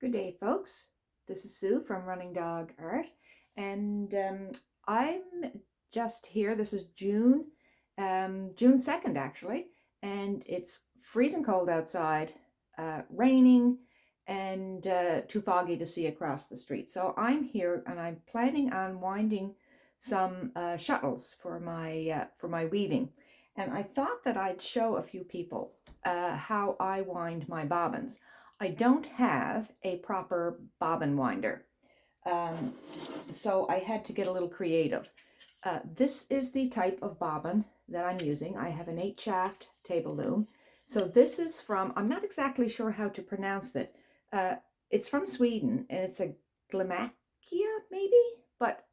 Good day, folks. This is Sue from Running Dog Art, and I'm just here. This is June 2nd, actually, and it's freezing cold outside, raining, and too foggy to see across the street. So I'm here, and I'm planning on winding some shuttles for my weaving. And I thought that I'd show a few people how I wind my bobbins. I don't have a proper bobbin winder, so I had to get a little creative. This is the type of bobbin that I'm using. I have an 8-shaft table loom. So this is from, I'm not exactly sure how to pronounce it. It's from Sweden, and it's a Glimakia maybe, but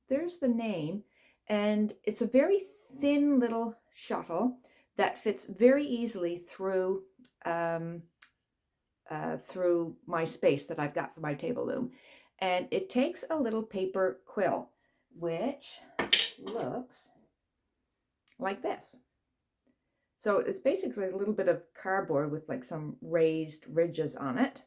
there's the name. And it's a very thin little shuttle that fits very easily through my space that I've got for my table loom. And it takes a little paper quill, which looks like this. So it's basically a little bit of cardboard with like some raised ridges on it.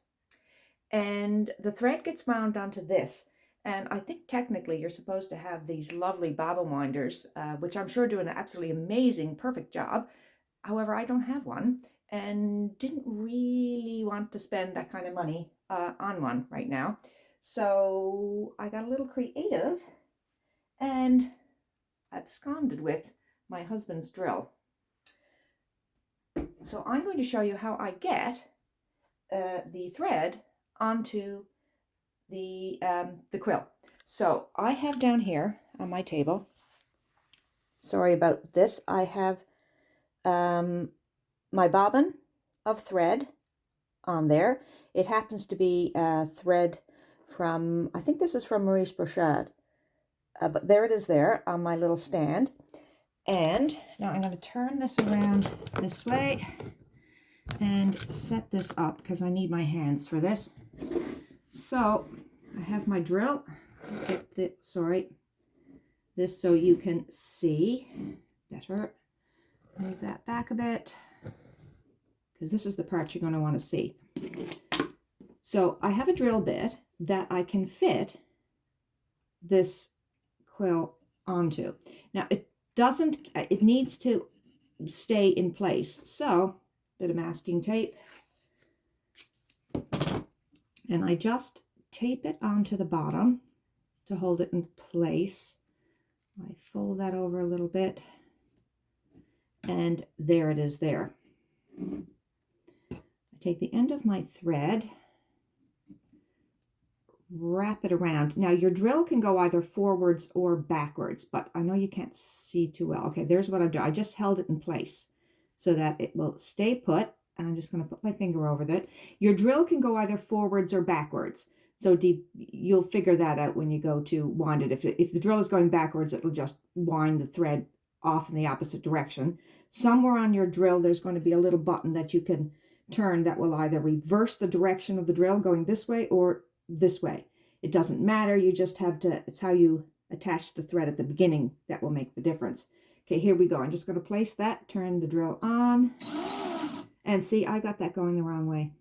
And the thread gets wound onto this. And I think technically you're supposed to have these lovely bobbin winders, which I'm sure do an absolutely amazing, perfect job. However, I don't have one and didn't really want to spend that kind of money on one right now. So I got a little creative and absconded with my husband's drill. So I'm going to show you how I get the thread onto the quill. So I have down here on my table, sorry about this, I have my bobbin of thread on there. It happens to be thread from, I think this is from Maurice Brochard, but there it is there on my little stand. And now I'm going to turn this around this way and set this up because I need my hands for this. So I have my drill. Get this so you can see better. Move that back a bit because this is the part you're going to want to see. So I have a drill bit that I can fit this quill onto. Now it needs to stay in place. So a bit of masking tape, and I just tape it onto the bottom to hold it in place. I fold that over a little bit, and there it is there. I take the end of my thread, wrap it around. Now your drill can go either forwards or backwards, but I know you can't see too well. Okay, there's what I'm doing. I just held it in place so that it will stay put, and I'm just going to put my finger over that. Your drill can go either forwards or backwards. So you'll figure that out when you go to wind it. If the drill is going backwards, it'll just wind the thread off in the opposite direction. Somewhere on your drill, there's going to be a little button that you can turn that will either reverse the direction of the drill going this way or this way. It doesn't matter. You just have to, it's how you attach the thread at the beginning that will make the difference. Okay, here we go. I'm just going to place that, turn the drill on, and see, I got that going the wrong way.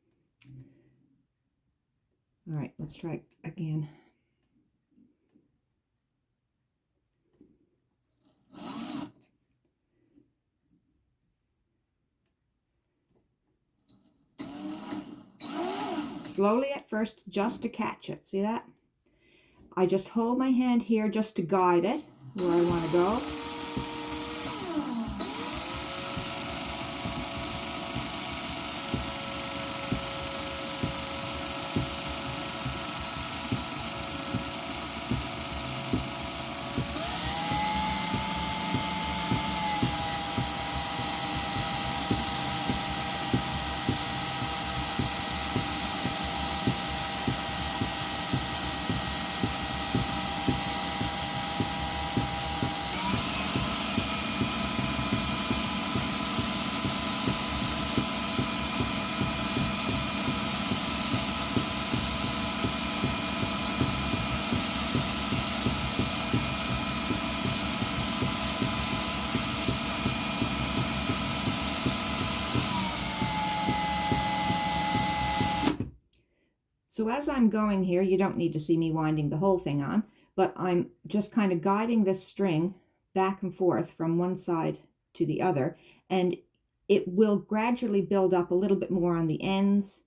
All right, let's try again. Slowly at first, just to catch it. See that? I just hold my hand here just to guide it where I want to go. So as I'm going here, you don't need to see me winding the whole thing on, but I'm just kind of guiding this string back and forth from one side to the other, and it will gradually build up a little bit more on the ends.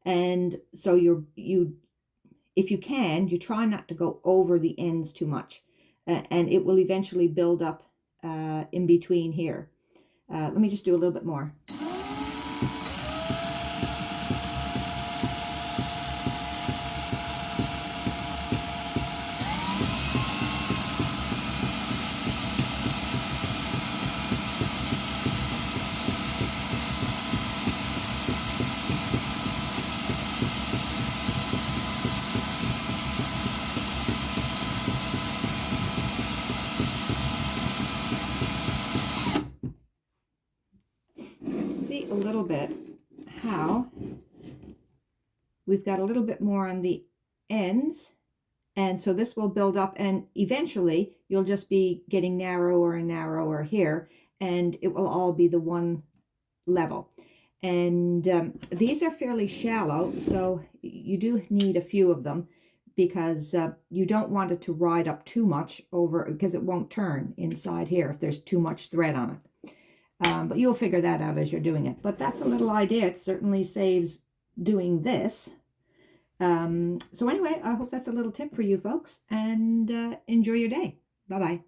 And so if you can, you try not to go over the ends too much, and it will eventually build up in between here. Let me just do a little bit more. See a little bit how we've got a little bit more on the ends, and so this will build up, and eventually you'll just be getting narrower and narrower here, and it will all be the one level. And these are fairly shallow, so you do need a few of them, because you don't want it to ride up too much over, because it won't turn inside here if there's too much thread on it. But you'll figure that out as you're doing it. But that's a little idea. It certainly saves doing this. So anyway, I hope that's a little tip for you folks, and enjoy your day. Bye-bye.